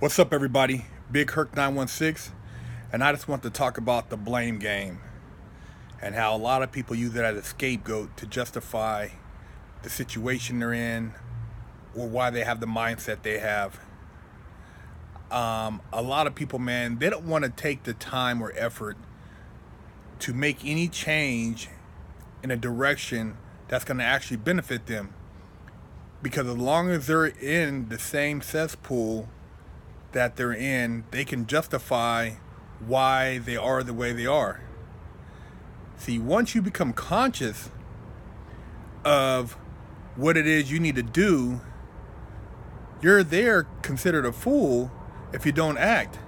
What's up, everybody? Big Herc 916, and I just want to talk about the blame game and how a lot of people use it as a scapegoat to justify the situation they're in or why they have the mindset they have. A lot of people, man, they don't want to take the time or effort to make any change in a direction that's going to actually benefit them. Because as long as they're in the same cesspool that they're in, they can justify why they are the way they are. See, once you become conscious of what it is you need to do, you're there considered a fool if you don't act.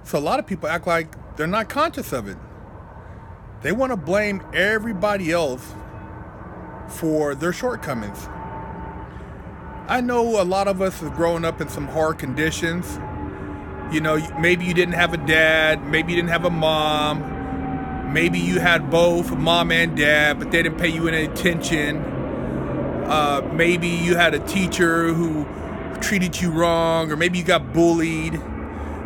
So a lot of people act like they're not conscious of it. They want to blame everybody else for their shortcomings. I know a lot of us have grown up in some hard conditions. You know, maybe you didn't have a dad, maybe you didn't have a mom, maybe you had both, mom and dad, but they didn't pay you any attention. Maybe you had a teacher who treated you wrong, or maybe you got bullied.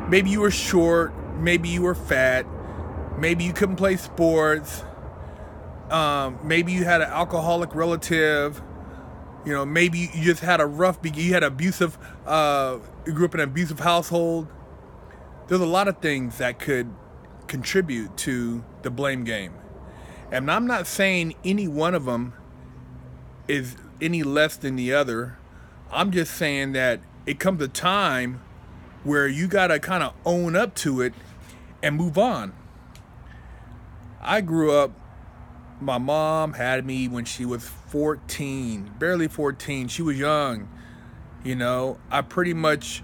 Maybe you were short, maybe you were fat, maybe you couldn't play sports. Maybe you had an alcoholic relative. You know, maybe you just had a rough, you had abusive, you grew up in an abusive household. There's a lot of things that could contribute to the blame game. And I'm not saying any one of them is any less than the other. I'm just saying that it comes a time where you gotta kind of own up to it and move on. I grew up, my mom had me when she was 14, barely 14. She was young. You know, I pretty much,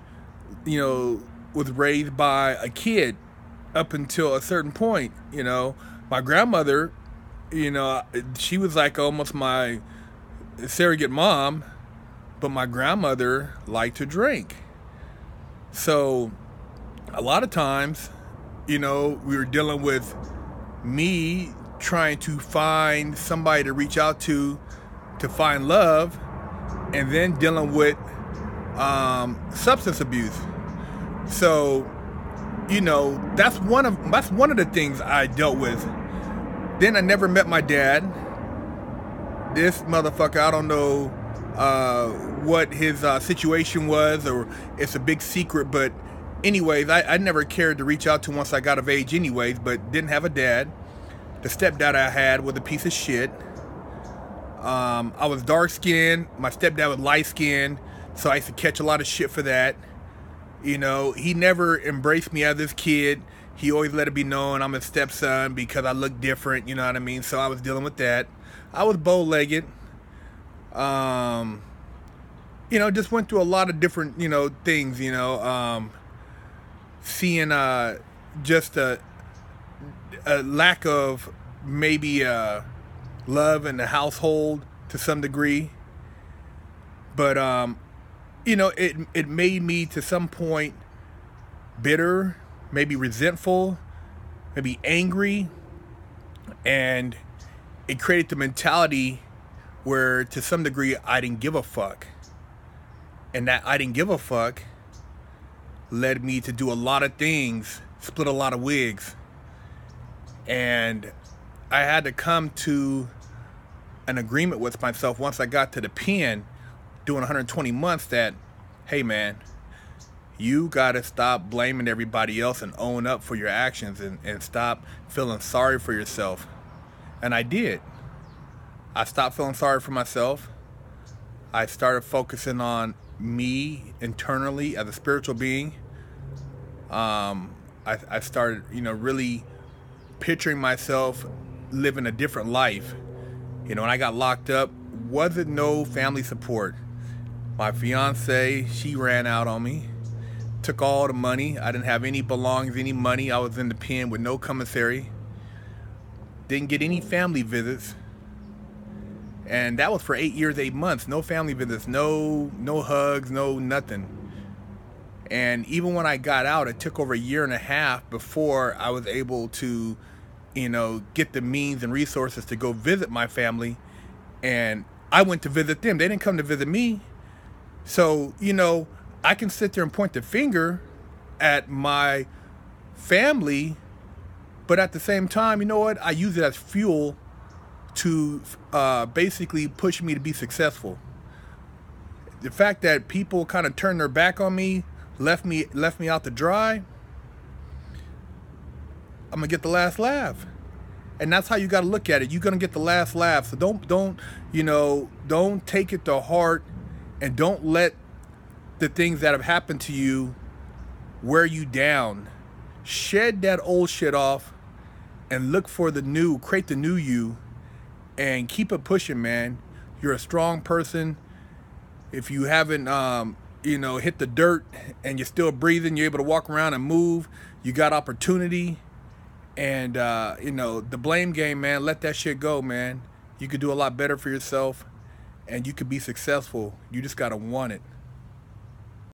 was raised by a kid up until a certain point. You know, my grandmother, she was like almost my surrogate mom, but my grandmother liked to drink. So a lot of times, we were dealing with me trying to find somebody to reach out to find love, and then dealing with substance abuse. So, that's one of the things I dealt with. Then I never met my dad. This motherfucker, I don't know what his situation was, or it's a big secret, but anyways, I never cared to reach out to once I got of age anyways, but didn't have a dad. The stepdad I had was a piece of shit. I was dark-skinned. My stepdad was light-skinned, so I used to catch a lot of shit for that. He never embraced me as this kid. He always let it be known I'm his stepson because I look different, you know what I mean? So I was dealing with that. I was bow-legged. Just went through a lot of different, things, seeing just a lack of maybe love in the household to some degree. But it made me to some point bitter, maybe resentful, maybe angry, and it created the mentality where to some degree I didn't give a fuck. And that I didn't give a fuck led me to do a lot of things, split a lot of wigs. And I had to come to an agreement with myself once I got to the pen doing 120 months that, hey man, you gotta stop blaming everybody else and own up for your actions, and stop feeling sorry for yourself. And I did. I stopped feeling sorry for myself. I started focusing on me internally as a spiritual being. I started, really picturing myself living a different life. When I got locked up, wasn't no family support. My fiance, she ran out on me, took all the money. I didn't have any belongings, any money. I was in the pen with no commissary. Didn't get any family visits. And that was for 8 years, 8 months. No family visits, no hugs, no nothing. And even when I got out, it took over 1.5 years before I was able to, get the means and resources to go visit my family. And I went to visit them. They didn't come to visit me. So, I can sit there and point the finger at my family, but at the same time, you know what? I use it as fuel to basically push me to be successful. The fact that people kind of turned their back on me, left me out to dry, I'm gonna get the last laugh. And that's how you got to look at it. You're gonna get the last laugh. So don't take it to heart, and don't let the things that have happened to you wear you down. Shed that old shit off and look for the new, create the new you, and keep it pushing, man. You're a strong person. If you haven't hit the dirt and you're still breathing, you're able to walk around and move, you got opportunity. And the blame game, man, let that shit go, man. You could do a lot better for yourself, and you could be successful. You just gotta want it.